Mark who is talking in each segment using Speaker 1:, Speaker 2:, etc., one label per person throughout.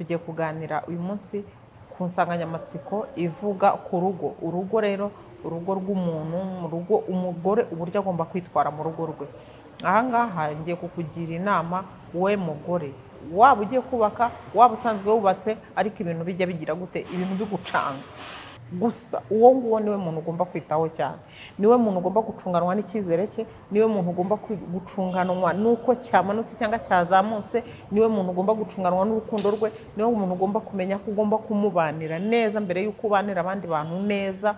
Speaker 1: tugiye kuganira uyu munsi ku nsanganyamatsiko ivuga ku rugo. Urugo rero, urugo rw'umuntu, mu rugo umugore uburyo agomba kwitwara mu rugo rwe. Aha ngaha ngiye kukugira inama, we mugore, waba ugiye kubaka, waba usanzwe wubatse, ariko ibintu bijya bigira gute, ibintu bigucanga. Gusa uwo nguwo niwe muntu ugomba kwitaho cyane, niwe muntu ugomba gucunganwa n'icyizere cye, niwe muntu ugomba gucunganwa nuko cyamanutse cyangwa cyazamutse, niwe muntu ugomba gucunganwa n'urukundo rwe, niwe muntu ugomba kumenya ko ugomba kumubanira neza mbere y'uko ubanira abandi bantu neza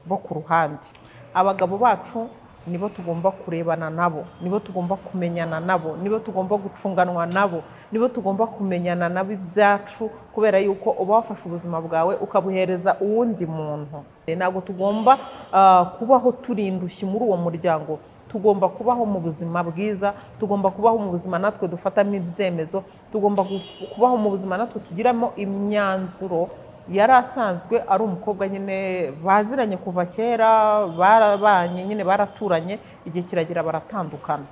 Speaker 1: bo ku ruhande. Abagabo bacu nibo tugomba kurebana nabo, nibo tugomba kumenyana nabo, nibo tugomba gucunganwa nabo, nibo tugomba kumenyana nabo ibyacu, kubera yuko uba wafashe ubuzima bwawe ukabuhereza uwundi muntu. Ntabwo tugomba kubaho turindushye muri uwo muryango, tugomba kubaho mu buzima bwiza, tugomba kubaho mu buzima natwe dufatamo ibyemezo, tugomba kubaho mu buzima natwe tugiramo imyanzuro. Yari asanzwe ari umukobwa nyine baziranye kuva kera, barabanye nyine baraturanye, igihe kiragira baratandukana.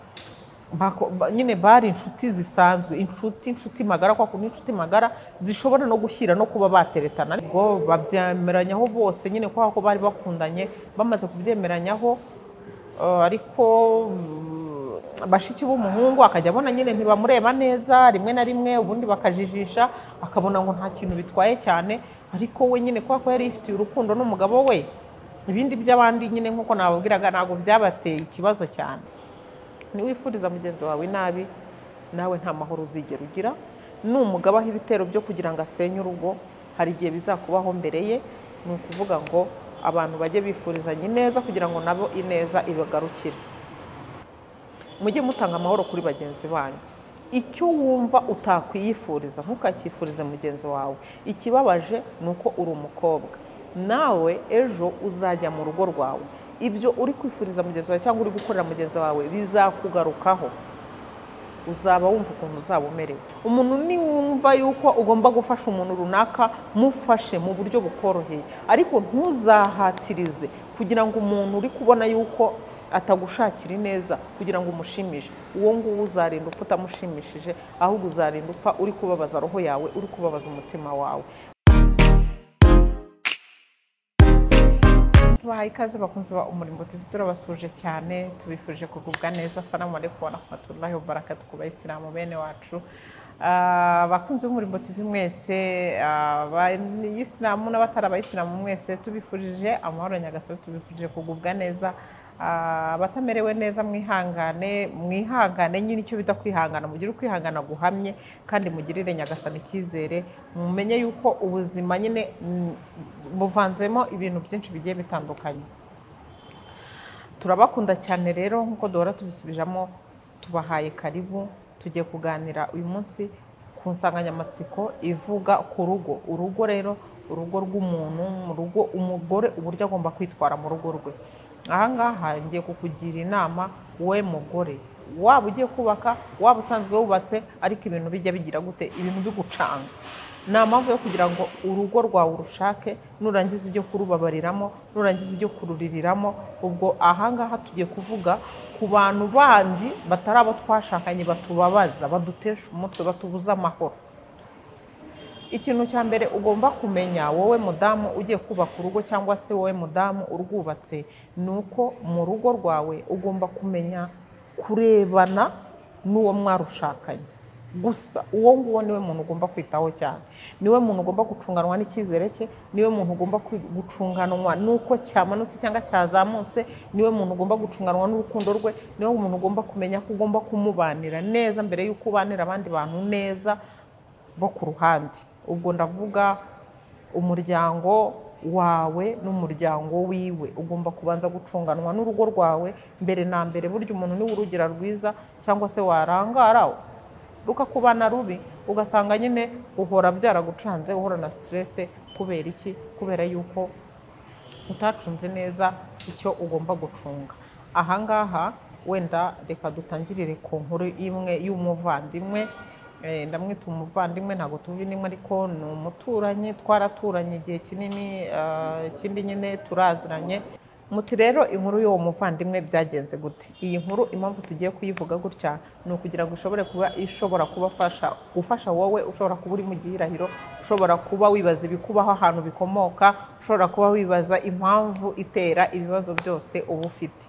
Speaker 1: Nyine bari inshuti zisanzwe, inshuti magara, kwa kundi inshuti magara zishobora no gushyira no kuba bateretana. Ubwo babyemeranyaho bose nyine ko bari bakundanye, bamaze kubyemeranyaho ariko bashiki b'umuhungu akajya abona nyine ntibamureba neza, rimwe na rimwe ubundi bakajijisha, akabona ngo nta kintu bitwaye cyane, ariko we nyine ko yari ifitiye urukundo n'umugabo we, ibindi by'abandi nyine nk'uko nababwiraga ntabwo byabateye ikibazo cyane. Niwifuriza mugenzi wawe nabi, nawe nta mahoro uzigera ugira. N'umugabaho ibitero byo kugira ngo asenye urugo, hari igihe bizakubaho mbere ye. Ni ukuvuga ngo abantu bajye bifurizanya ineza kugira ngo nabo ineza ibagarukire. Mujye mutanga amahoro kuri bagenzi banyu. Icyo wumva utakwiyifuriza ntukakifurize mugenzi wawe. Ikibabaje ni uko uri umukobwa, nawe ejo uzajya mu rugo rwawe, ibyo uri kwifuriza mugenzi wawe cyangwa uri gukorera mugenzi wawe bizakugarukaho. Uzaba wumva ukuntu uzaba umerewe. Umuntu niwumva yuko ugomba gufasha umuntu runaka, mufashe mu buryo bukoroheye, ariko ntuzahatirize kugira ngo umuntu uri kubona yuko atagushakira neza kugira ngo umushimishe. Uwo nguwo uzarinda upfa utamushimishije, ahubwo uzarinda upfa uri kubabaza roho yawe, uri kubabaza umutima wawe. Tubahaye ikaze bakunzi ba UmurimboTV, turabasuje cyane, tubifurije kugubwa neza. Assalamu alaikum wa rahmatullahi wa barakatuh ku bayisilamu bene wacu. Bakunzi b'UmurimboTV mwese, abayisilamu n'abatari abayisilamu mwese, tubifurije amahoro nyagasani, tubifurije kugubwa neza. Batamerewe neza mwihangane nyine icyo bita kwihangana, mugire kwihangana guhamye kandi mugirire nyagasani icyizere, mumenye yuko ubuzima nyine buvanzemo ibintu byinshi bigiye bitandukanye. Turabakunda cyane rero, nkuko duhora tubisubijamo, tubahaye karibu. Tugiye kuganira uyu munsi ku nsanganyamatsiko ivuga ku rugo. Urugo rero, urugo rw'umuntu, mu rugo umugore uburyo agomba kwitwara mu rugo rwe. Aha ngaha ngiye kukugira inama, we mugore, waba ugiye kubaka, waba usanzwe wubatse, ariko ibintu bijya bigira gute, ibintu bigucanga. Nta mpamvu yo kugira ngo urugo rwawe urushake, nurangiza ujye kurubabariramo, nurangiza ujye kuruririramo. Ubwo aha ngaha tugiye kuvuga ku bantu bandi batari abo twashakanye, batubabaza, badutesha umutwe, batubuza amahoro. Ikintu cya mbere ugomba kumenya, wowe mudamu ugiye kubaka urugo cyangwa se wowe mudamu urwubatse, ni uko mu rugo rwawe ugomba kumenya kurebana n'uwo mwarushakanye. Gusa uwo nguwo niwe muntu ugomba kwitaho cyane, niwe muntu ugomba gucunganwa n'icyizere cye, niwe muntu ugomba gucunganwa nuko cyamanutse cyangwa cyazamutse, niwe muntu ugomba gucunganwa n'urukundo rwe, niwe muntu ugomba kumenya ko ugomba kumubanira neza mbere y'uko ubanira abandi bantu neza bo ku ruhande. Ubwo ndavuga umuryango wawe n'umuryango wiwe. Ugomba kubanza gucunganwa n'urugo rwawe mbere na mbere. Burya umuntu ni urugira rwiza, cyangwa se warangara rukakubana rubi, ugasanga nyine uhora byaragucanze, uhora na stress. Kubera iki? Kubera yuko utacunze neza icyo ugomba gucunga. Aha ngaha wenda reka dutangirire ku nkuru imwe y'umuvandimwe. Ndamwita umuvandimwe, ntabwo tuvi nimwe, ariko ni umuturanyi, twaraturanye igihe kinini, ikindi nyine turaziranye. muti rero inkuru y'uwo muvandimwe byagenze gute? Iyi nkuru impamvu tugiye kuyivuga gutya ni ukugira ngo ishobora gufasha wowe ushobora kuba uri mu gihirahiro, ushobora kuba wibaza ibikubaho ahantu bikomoka, ushobora kuba wibaza impamvu itera ibibazo byose uba ufite.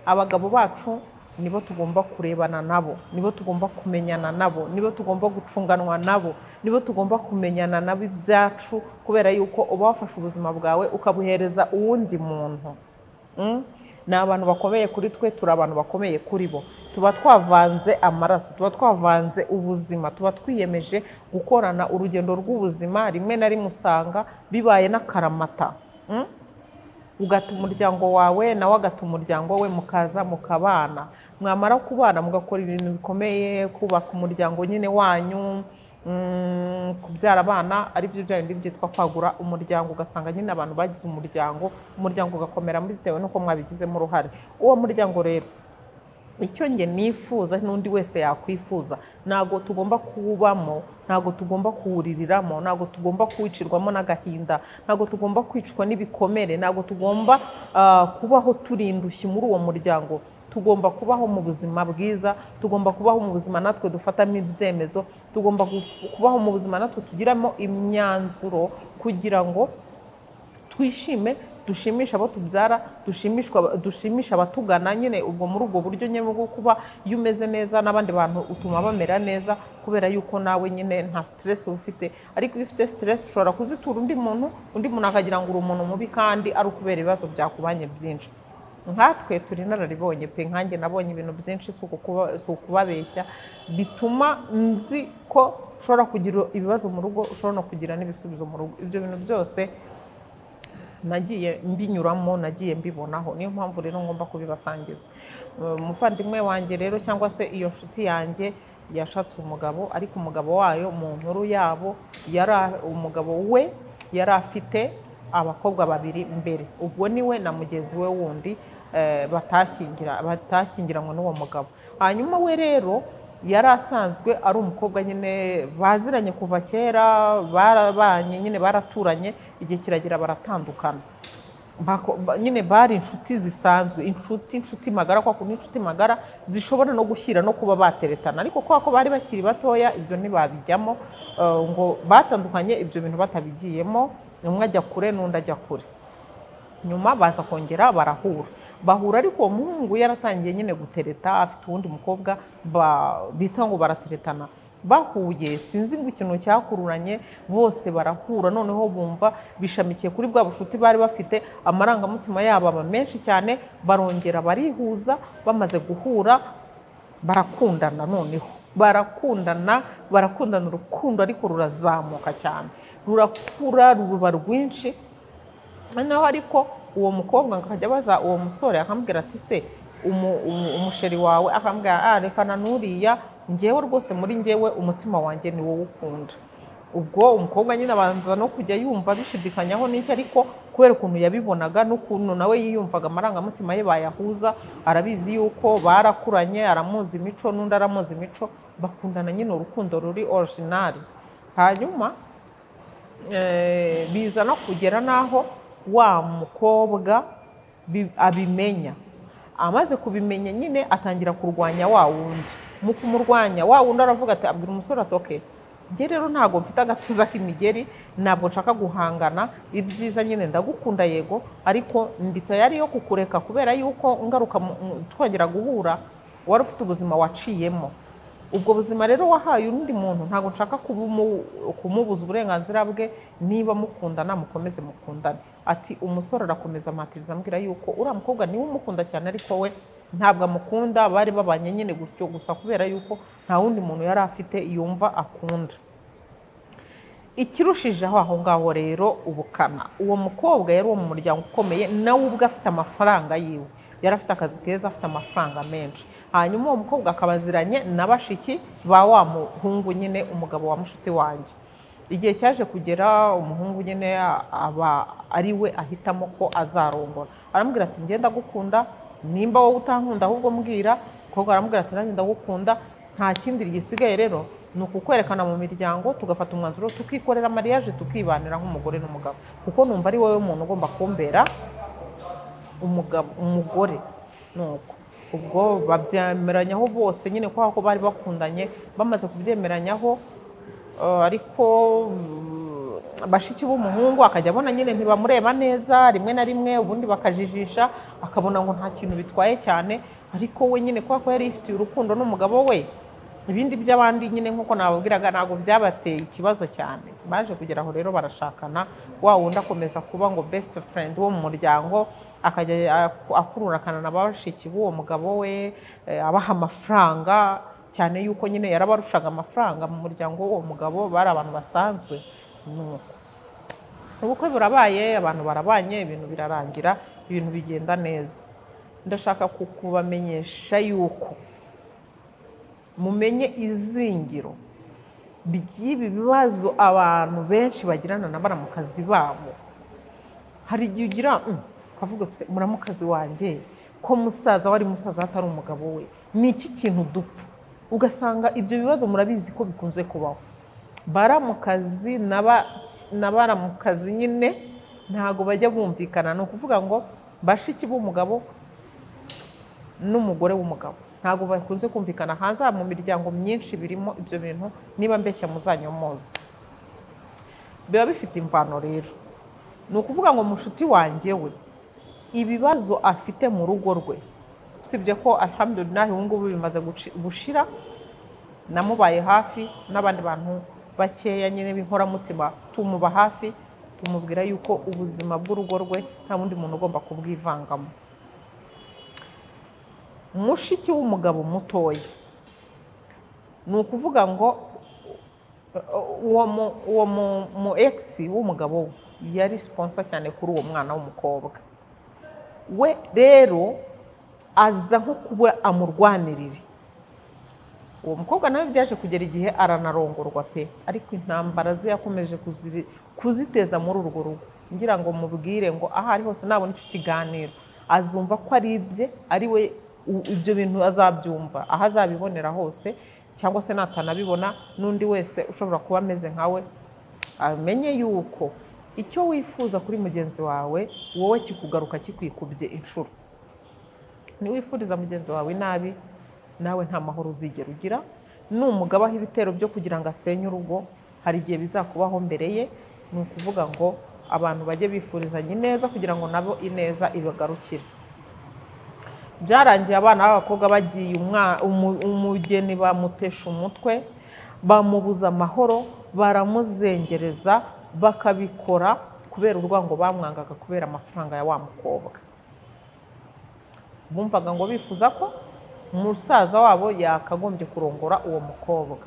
Speaker 1: Abagabo bacu nibo tugomba kurebana nabo, nibo tugomba kumenyana nabo, nibo tugomba gucunganwa nabo, nibo tugomba kumenyana nabo ibyacu, kubera yuko uba wafashe ubuzima bwawe ukabuhereza uwundi muntu. Ni abantu bakomeye kuri twe, turi abantu bakomeye kuri bo. Tuba twavanze amaraso, tuba twavanze ubuzima, tuba twiyemeje gukorana urugendo rw'ubuzima. Rimwe na rimwe usanga bibaye n'akaramata. Ugata umuryango wawe nawe agata umuryango we, mukaza mukabana, mwamara kubana mugakora ibintu bikomeye, kubaka umuryango nyine wanyu, kubyara abana, ari byo bya bindi byitwa kwagura umuryango. Ugasanga nyine abantu bagize umuryango ugakomera bitewe n'uko mwabigizemo uruhare. Uwo muryango rero icyo nge nifuza n'undi wese yakwifuza, ntago tugomba kuwubamo, ntago tugomba kuwuririramo, ntago tugomba kwicirwamo n'agahinda, ntago tugomba kwicwa n'ibikomere, ntago tugomba kubaho turindushye muri uwo muryango. Tugomba kubaho mu buzima bwiza, tugomba kubaho mu buzima natwe dufatamo ibyemezo, tugomba kubaho mu buzima natwe tugiramo imyanzuro, kugira ngo twishime, dushimisha abo tubyara, dushimisha abatugana. Nyine ubwo muri ubwo buryo nyine bwo kuba iyo umeze neza n'abandi bantu utuma bamera neza, kubera yuko nawe nyine nta stress ufite. Ariko iyo ufite stress ushobora kuzitura undi muntu akagira ngo uri umuntu mubi, kandi ari ukubera ibibazo byakubanye byinshi. Nkatwe turi nararibonye pe, nkanjye nabonye ibintu byinshi, si ukubabeshya, bituma nzi ko ushobora kugira ibibazo mu rugo, ushobora no kugira n'ibisubizo mu rugo. Ibyo bintu byose nagiye mbinyuramo, nagiye mbibonaho, niyo mpamvu rero ngomba kubibasangiza. Umuvandimwe wanjye rero, cyangwa se iyo nshuti yanjye, yashatse umugabo, ariko umugabo wayo mu nkuru yabo umugabo we yari afite abakobwa babiri mbere. Ubwo niwe na mugenzi we wundi batashyingiranywe n'uwo mugabo. Hanyuma we rero yari asanzwe ari umukobwa nyine baziranye kuva kera, barabanye nyine, baraturanye, igihe kiragira baratandukana. Nyine bari inshuti zisanzwe, inshuti magara, kwa kuntu inshuti magara zishobora no gushyira no kuba bateretana. Ariko kwa ko bari bakiri batoya, ibyo ntibabijyamo, ngo batandukanye ibyo bintu batabigiyemo, umwe ajya kure n'undi ajya kure. Nyuma baza kongera bahura, ariko uwo muhungu yaratangiye nyine gutereta, afite uwundi mukobwa bita ngo barateretana. Bahuye, sinzi ngo ikintu cyakururanye, bose barahura, noneho bumva bishamikiye kuri bwa bushuti bari bafite, amarangamutima yabo aba menshi cyane, barongera barihuza. Bamaze guhura barakundana, noneho barakundana, urukundo ariko rurazamuka cyane, rurakura, ruba rwinshi. Noneho ariko uwo mukobwa akajya abaza uwo musore, akamubwira ati se umusheri wawe, akambwira rekana nuriya, njyewe rwose muri njyewe umutima wanjye ni wowe ukunda. Ubwo umukobwa nyine abanza no kujya yumva bishidikanyaho n'icyo, ariko kubera ukuntu yabibonaga n'ukuntu nawe yiyumvaga amarangamutima ye bayahuza, arabizi yuko barakuranye, aramuzi imico n'undi aramuzi imico, bakundana nyine urukundo ruri original. Hanyuma biza no kugera naho wa mukobwa abimenya. Amaze kubimenya nyine atangira kurwanya wa wundi. Mu kumurwanya wa wundi aravuga ati, abwira umusore ati okay, njye rero ntabwo mfite agatuza k'imigeri, ntabwo nshaka guhangana, ibyiza nyine ndagukunda yego, ariko ndi tayari yo kukureka, kubera yuko ngaruka twongera guhura wari ufite ubuzima waciyemo. Ubwo buzima rero wahaye undi muntu, ntabwo nshaka kumubuza uburenganzira bwe. Niba mukundana mukomeze mukundane. Ati umusore arakomeza amatiriza ambwira yuko uriya mukobwa niwe umukunda cyane, ariko we ntabwo amukunda. Bari babanye nyine gutyo gusa, kubera yuko nta wundi muntu yari afite yumva akunda. Ikirushijeho aho ngaho rero ubukana, uwo mukobwa yari uwo mu muryango ukomeye, nawe ubwo afite amafaranga yiwe, yari afite akazi keza, afite amafaranga menshi. Hanyuma uwo mukobwa akabaziranye na bashiki ba wa muhungu nyine, umugabo wa mushuti wanjye. Igihe cyaje kugera, umuhungu nyine aba ari we ahitamo ko azarongora. Arambwira ati ngenda gukunda, nimba wowe utankunda ahubwo mbwira. Umukobwa arambwira ati nanjye ndagukunda, nta kindi gisigaye rero ni ukukwerekana mu miryango, tugafata umwanzuro tukikorera mariage, tukibanira nk'umugore n'umugabo, kuko numva ari wowe umuntu ugomba kumbera umugore nuko ubwo babyemeranyaho bose nyine ko bari bakundanye bamaze kubyemeranyaho ariko bashiki b'umuhungu akajya abona nyine ntibamureba neza rimwe na rimwe ubundi bakajijisha akabona ngo nta kintu bitwaye cyane ariko we nyine ko yari yifitiye urukundo n'umugabo we ibindi by'abandi nyine nkuko nababwiraga ntabwo byabateye ikibazo cyane baje kugeraho rero barashakana wa wundi akomeza kuba ngo best friend wo mu muryango akajya akururukana na bashiki b'uwo mugabo we abaha amafaranga cyane yuko nyine yarabarushaga amafaranga mu muryango w'uwo mugabo bari abantu basanzwe nuko ubukwe burabaye abantu barabanye ibintu birarangira ibintu bigenda neza ndashaka kubamenyesha yuko mumenye izingiro ry'ibi bibazo abantu benshi bagirana na baramukazi babo hari igihe ugira kavugutse muramukazi wanjye ko musaza wari musaza atari umugabo we ni iki kintu dupfa ugasanga ibyo bibazo murabizi ko bikunze kubaho baramukazi na baramukazi nyine ntago bajya bumvikana no kuvuga ngo bashiki b'umugabo n'umugore w'umugabo ntago bakunze kumvikana hanze mu miryango myinshi birimo ibyo bintu niba mbeshya muzanyomoza biba bifite imvano rero ni ukuvuga ngo mushuti wanjye we ibibazo afite mu rugo rwe sibye ko alhamdulillah ubu ngubu bimaze gushira namubaye hafi n'abandi bantu bakeya nyine b'inkoramutima tumuba hafi tumubwira yuko ubuzima bw'urugo rwe nta wundi muntu ugomba kubwivangamo mushiki w'umugabo mutoya ni ukuvuga ngo uwo mu ex w'umugabo yari sponsor cyane kuri uwo mwana w'umukobwa we rero aza nko kuba amurwanirire uwo mukobwa nawe byaje kugera igihe aranarongorwa pe ariko intambara ze yakomeje kuziteza muri urwo rugo ngira ngo mubwire ngo aha ari hose nabona icyo kiganiro azumva ko ari ibye ari we ibyo bintu azabyumva aho azabibonera hose cyangwa se natanabibona n'undi wese ushobora kuba ameze nkawe amenye yuko icyo wifuza kuri mugenzi wawe wowe kikugaruka kikwikubye inshuro niwifuriza mugenzi wawe nabi nawe nta mahoro uzigera ugira numugabaho ibitero byo kugira ngo asenye urugo hari igihe bizakubaho mbere ye ni ukuvuga ngo abantu bajye bifurizanya ineza kugira ngo nabo ineza ibagarukire byarangiye abana b'abakobwa bagiye umugeni bamutesha umutwe bamubuza amahoro baramuzengereza bakabikora kubera urwango bamwangaga kubera amafaranga ya wa mukobwa bumvaga ngo bifuza ko umusaza wabo yakagombye kurongora uwo mukobwa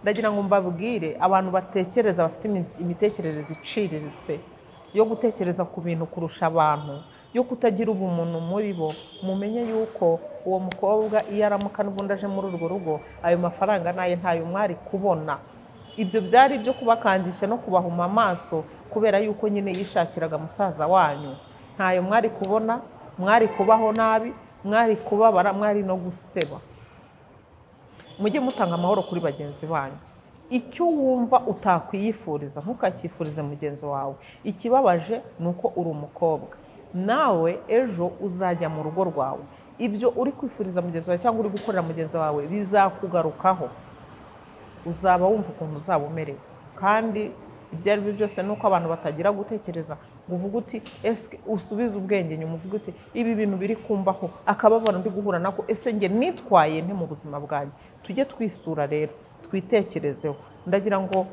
Speaker 1: ndagira ngo mbabwire abantu batekereza bafite imitekerereze iciriritse yo gutekereza ku bintu kurusha abantu yo kutagira ubumuntu muri bo mumenye yuko uwo mukobwa iyo aramuka n'ubundi aje muri urwo rugo ayo mafaranga naye ntayo mwari kubona ibyo byari byo kubakangisha no kubahuma amaso kubera yuko nyine yishakiraga musaza wanyu ntayo mwari kubona mwari kubaho nabi mwari kubabara mwari no guseba mujye mutanga amahoro kuri bagenzi banyu icyo wumva utakwiyifuriza ntukakifurize mugenzi wawe ikibabaje ni uko uri umukobwa nawe ejo uzajya mu rugo rwawe ibyo uri kwifuriza mugenzi wawe cyangwa uri gukorera mugenzi wawe bizakugarukaho uzaba wumva ukuntu uzaba umerewe kandi ibyo ari byo byose nuko abantu batagira gutekereza ngo uvuge uti ese usubize ubwenge nyuma uvuge uti ibi bintu biri kumbaho akababaro ndi guhura nako ese nge nitwaye nte mu buzima bwanjye tujye twisura rero twitekerezeho ndagira ngo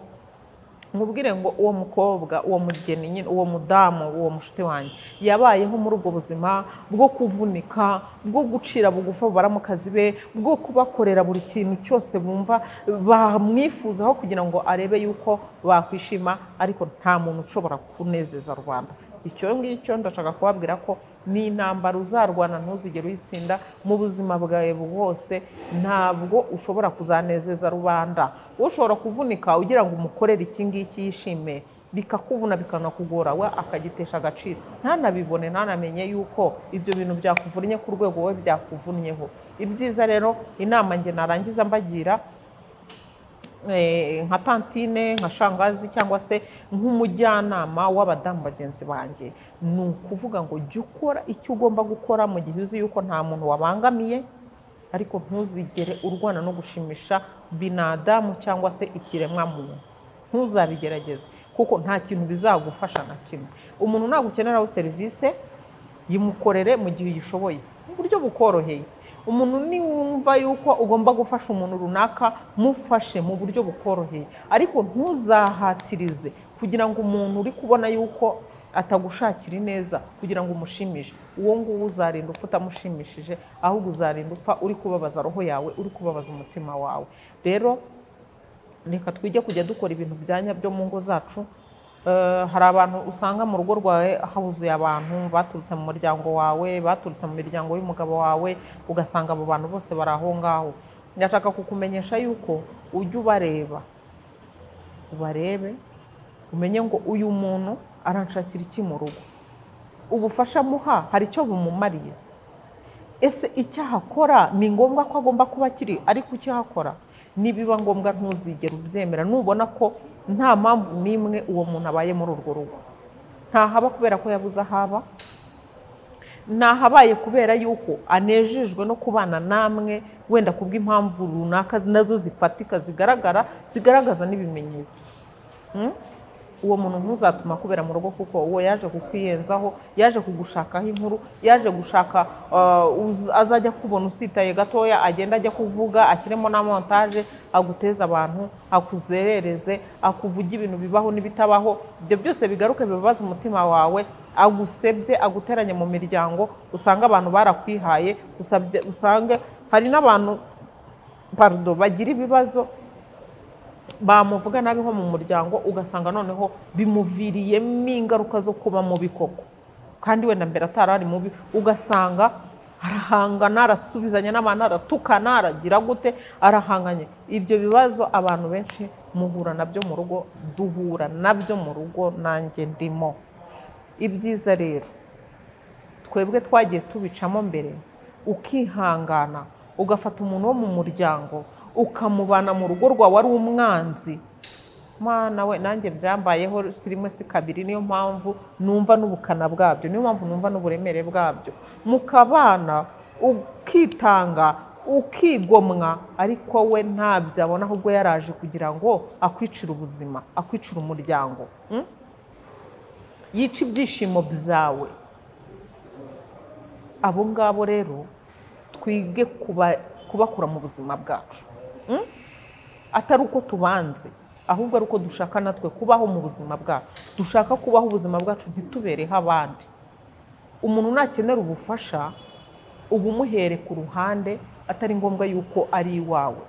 Speaker 1: nkubwire ngo uwo mukobwa uwo mugeni nyine uwo mudamu uwo mushuti wanjye yabayeho muri ubwo buzima bwo kuvunika bwo gucira bugufa baramukazi be bwo kubakorera buri kintu cyose bumva bamwifuzaho kugira ngo arebe yuko bakwishima ariko nta muntu ushobora kunezeza Rwanda icyo ngicyo ndashaka kubabwira ko ni intambara uzarwana ntuzigere uyitsinda mu buzima bwawe bwose ntabwo ushobora kuzanezeza rubanda ushobora kuvunika ugira ngo umukorere iki ngiki yishime bikakuvuna bikanakugora we akagitesha agaciro ntanabibone ntanamenye yuko ibyo bintu byakuvunnye ku rwego we byakuvunnyeho ibyiza rero inama nge narangiza mbagira nka tantine, nka shangazi cyangwa se nk'umujyanama w'abadamu bagenzi banjye, ni ukuvuga ngo jya ukora icyo ugomba gukora mu gihe uzi yuko nta muntu wabangamiye, ariko ntuzigere urwana no gushimisha binadamu cyangwa se ikiremwa muntu. Ntuzabigerageze kuko nta kintu bizagufasha na kimwe. Umuntu nagukeneraho serivisi yimukorere mu gihe uyishoboye mu buryo bukoroheye. Umuntu niwumva yuko ugomba gufasha umuntu runaka, mufashe mu buryo bukoroheye, ariko ntuzahatirize kugira ngo umuntu uri kubona yuko atagushakira neza kugira ngo umushimishe. Uwo nguwo uzarinda upfa utamushimishije, ahubwo uzarinda upfa uri kubabaza roho yawe, uri kubabaza umutima wawe. Rero reka twige kujya dukora ibintu byanya byo mu ngo zacu. Hari abantu usanga mu rugo rwawe habuzuye abantu baturutse mu muryango wawe, baturutse mu miryango y'umugabo wawe, ugasanga abo bantu bose bari aho ngaho. Ndashaka kukumenyesha yuko ujye ubarebe, umenye ngo uyu muntu aranshakira iki mu rugo, ubufasha muha hari icyo bumumariye. Ese icyaha akora ni ngombwa ko agomba kuba kiri ariko icyaha akora? Nibiba ngombwa ntuzigere ubyemera. Nubona ko nta mpamvu n'imwe uwo muntu abaye muri urwo rugo, ntahaba kubera ko yabuze ahaba, ntahabaye kubera yuko anejejwe no kubana namwe, wenda kubw'impamvu runaka nazo zifatika zigaragaza n'ibimenyetso. Uwo muntu ntuzatuma kubera mu rugo, kuko uwo yaje kukwiyenzaho, yaje kugushakaho inkuru, yaje gushaka azajya kubona usitaye gatoya, agenda ajya kuvuga, ashyiremo na montage, aguteza abantu, akuzerereze, akuvuga ibintu bibaho n'ibitabaho. Ibyo byose bigaruke bibabaza umutima wawe, agusebye, aguteranye mu miryango. Usanga abantu barakwihaye, usange hari n'abantu bagira ibibazo bamuvuga nabi nko mu muryango, ugasanga noneho bimuviriyemo ingaruka zo kuba mubi koko, kandi wenda mbere atarari mubi. Ugasanga arahangana, arasubizanya n'abantu, aratukana, aragira gute, arahanganye. Ibyo bibazo abantu benshi muhura nabyo mu rugo, duhura nabyo mu rugo, nanjye ndimo. Ibyiza rero twebwe twagiye tubicamo mbere, ukihangana, ugafata umuntu wo mu muryango ukamubana mu rugo rwawe ari umwanzi. Mana we, nanjye byambayeho si rimwe si kabiri. Niyo mpamvu numva n'ubukana bwabyo, niyo mpamvu numva n'uburemere bwabyo. Mukabana, ukitanga, ukigomwa, ariko we ntabyo abona, ahubwo yaraje kugira ngo akwicire ubuzima, akwicire umuryango, yica ibyishimo byawe. Abo ngabo rero twige kubakura mu buzima bwacu, atari uko tubanze, ahubwo ari uko dushaka natwe kubaho mu buzima bwacu. Dushaka kubaho ubuzima bwacu ntitubereho abandi. Umuntu nakenera ubufasha, ubumuhere ku ruhande, atari ngombwa yuko ari iwawe.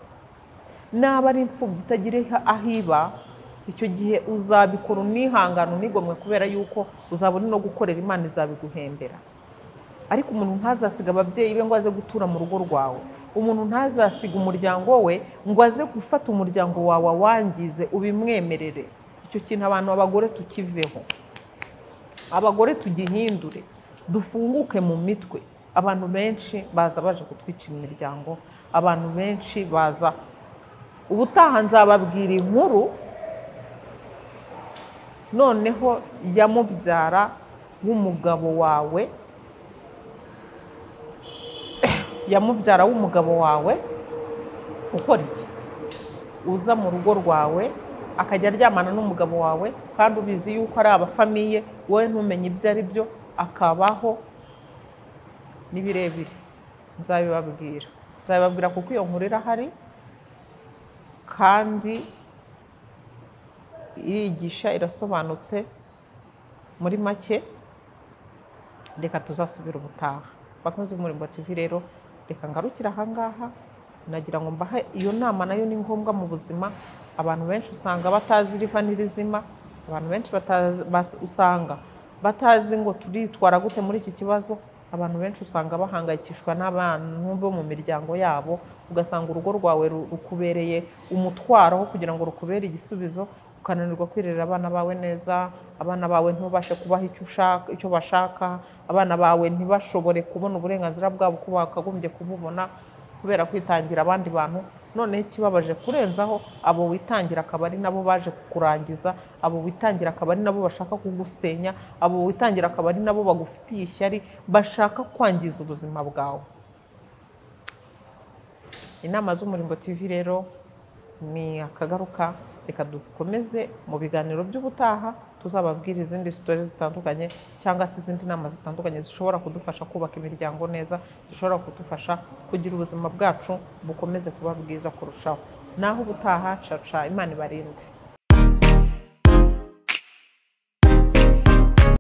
Speaker 1: Naba ari imfubyi itagira aho iba, icyo gihe uzabikora unihangana, unigomwe, kubera yuko uzabona no gukorera Imana izabiguhembera. Ariko umuntu ntazasiga ababyeyi be ngo aze gutura mu rugo rwawe. Umuntu ntazasiga umuryango we ngo aze gufata umuryango wawe wangize, ubimwemerere. Icyo kintu abantu abagore tukiveho, abagore tugihindure, dufunguke mu mitwe. Abantu benshi baza baje kutwicira imiryango, abantu benshi baza. Ubutaha nzababwira inkuru noneho yamubyara w'umugabo wawe, yamubyara w'umugabo wawe ukora iki? Uza mu rugo rwawe akajya aryamana n'umugabo wawe, kandi ubizi yuko ari abafamiye, wowe ntumenye ibyo ari byo, akabaho. Ni birebire, nzabibabwira kuko iyo nkuru irahari kandi irigisha, irasobanutse muri make. Reka tuzasubira ubutaha. Bakunze UmurimboTV rero, reka ngarukira ahangaha. Nagira ngo mbahe iyo nama, nayo ni ngombwa mu buzima. Abantu benshi usanga batazi riva n'irizima, abantu benshi usanga batazi ngo turitwara gute muri iki kibazo. Abantu benshi usanga bahangayikishwa n'abantu bo mu miryango yabo, ugasanga urugo rwawe rukubereye umutwaro aho kugira ngo rukubere igisubizo, ukananirwa kwirera abana bawe neza. Abana bawe ntubashe kubaha icyo bashaka, abana bawe ntibashobore kubona uburenganzira bwabo uko bakagombye kububona, kubera kwitangira abandi bantu. noneho ikibabaje kurenzaho abo witangira akaba ari nabo baje kukurangiza, abo witangira akaba ari nabo bashaka kugusenya, abo witangira akaba ari nabo bagufitiye ishyari, bashaka kwangiza ubuzima bwawe. Inama z'Umurimbo TV rero ni akagaruka, reka dukomeze mu biganiro by'ubutaha, tuzababwira izindi stories zitandukanye cyangwa se izindi nama zitandukanye zishobora kudufasha kubaka imiryango neza, zishobora kudufasha kugira ubuzima bwacu bukomeze kuba bwiza kurushaho. Naho ubutaha, caca, Imana ibarinde.